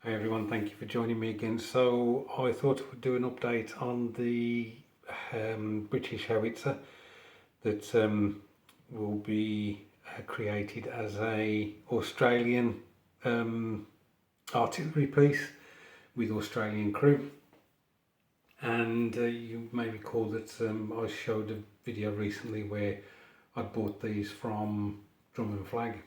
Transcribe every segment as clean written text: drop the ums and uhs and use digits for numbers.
Hey everyone, thank you for joining me again. So I thought I would do an update on the British howitzer that will be created as a Australian artillery piece with Australian crew. And you may recall that I showed a video recently where I bought these from Drum and Flag.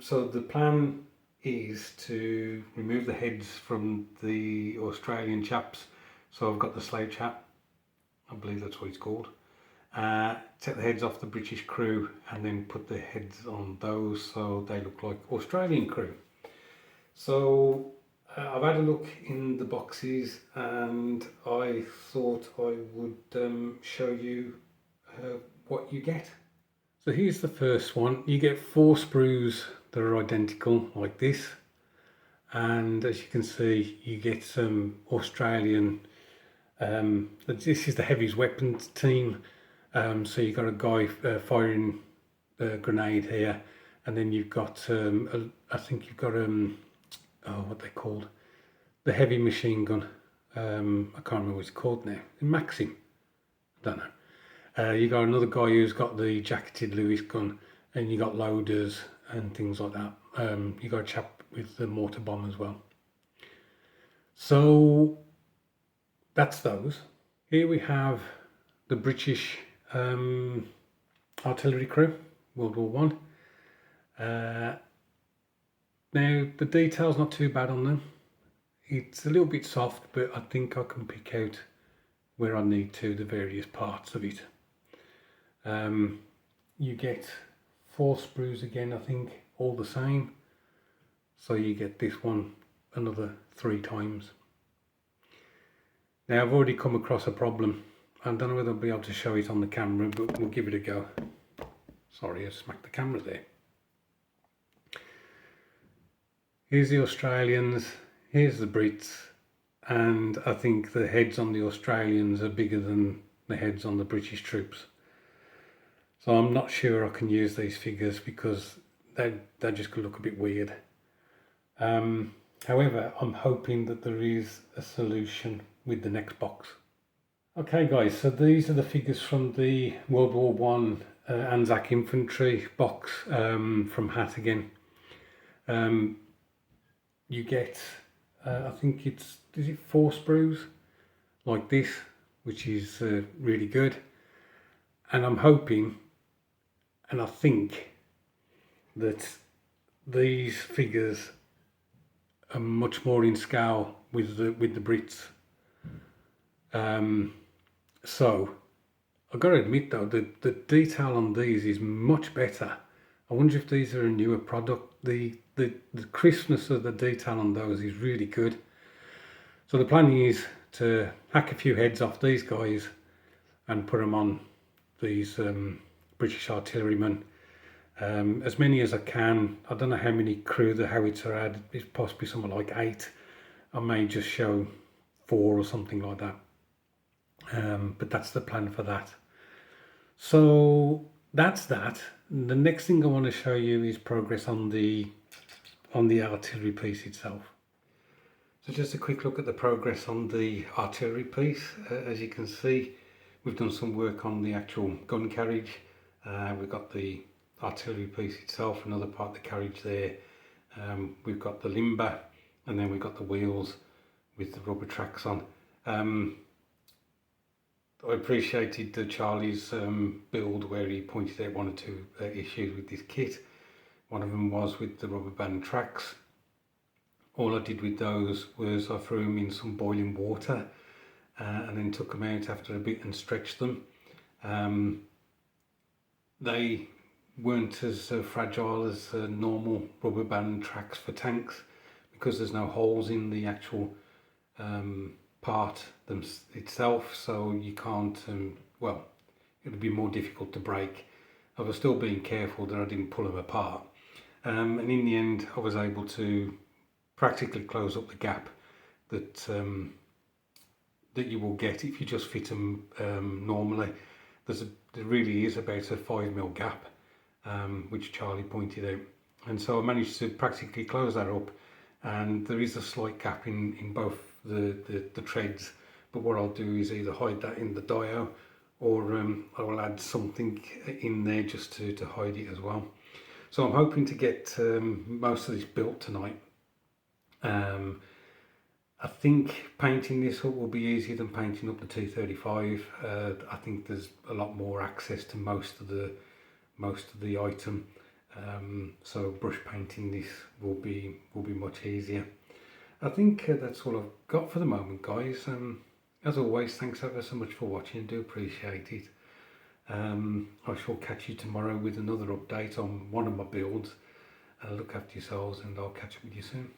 So the plan is to remove the heads from the Australian chaps. So I've got the slave chap, I believe that's what it's called. Take the heads off the British crew and then put the heads on those so they look like Australian crew. So I've had a look in the boxes and I thought I would show you what you get. So here's the first one. You get 4 sprues that are identical like this, and as you can see you get some Australian, this is the heavies weapons team, so you've got a guy firing a grenade here, and then you've got I think you've got what they called, the heavy machine gun. I can't remember what it's called now. Maxim, I don't know. You got another guy who's got the jacketed Lewis gun, and you got loaders and things like that. You got a chap with the mortar bomb as well. So that's those. Here we have the British artillery crew, World War One. Now the detail's not too bad on them. It's a little bit soft, but I think I can pick out where I need to, the various parts of it. You get 4 sprues again, I think, all the same. So you get this one another 3 times. Now I've already come across a problem. I don't know whether I'll be able to show it on the camera, but we'll give it a go. Sorry, I smacked the camera there. Here's the Australians, here's the Brits, and I think the heads on the Australians are bigger than the heads on the British troops. So I'm not sure I can use these figures because they're just going to look a bit weird. However, I'm hoping that there is a solution with the next box. Okay guys, so these are the figures from the World War One Anzac infantry box from Hat again. You get, I think is it 4 sprues like this, which is really good. And I'm hoping, and I think that these figures are much more in scale with the Brits. So I've got to admit though, the detail on these is much better. I wonder if these are a newer product. The crispness of the detail on those is really good. So the plan is to hack a few heads off these guys and put them on these British artillerymen, as many as I can. I don't know how many crew the howitzer had. It's possibly something like 8. I may just show 4 or something like that, but that's the plan for that. So that's that. The next thing I want to show you is progress on the artillery piece itself. So just a quick look at the progress on the artillery piece. As you can see, we've done some work on the actual gun carriage. We've got the artillery piece itself, another part of the carriage there. We've got the limber, and then we've got the wheels with the rubber tracks on. I appreciated Charlie's build where he pointed out 1 or 2 issues with this kit. One of them was with the rubber band tracks. All I did with those was I threw them in some boiling water and then took them out after a bit and stretched them. They weren't as fragile as normal rubber band tracks for tanks because there's no holes in the actual part itself, so you can't, well, it would be more difficult to break. I was still being careful that I didn't pull them apart, and in the end I was able to practically close up the gap that that you will get if you just fit them normally. There really is about a 5mm gap, which Charlie pointed out, and so I managed to practically close that up and there is a slight gap in both the treads, but what I'll do is either hide that in the dio, or I will add something in there just to hide it as well. So I'm hoping to get most of this built tonight. I think painting this up will be easier than painting up the T35. I think there's a lot more access to most of the item, so brush painting this will be much easier. I think that's all I've got for the moment, guys. As always, thanks ever so much for watching. I do appreciate it. I shall catch you tomorrow with another update on one of my builds. Look after yourselves, and I'll catch up with you soon.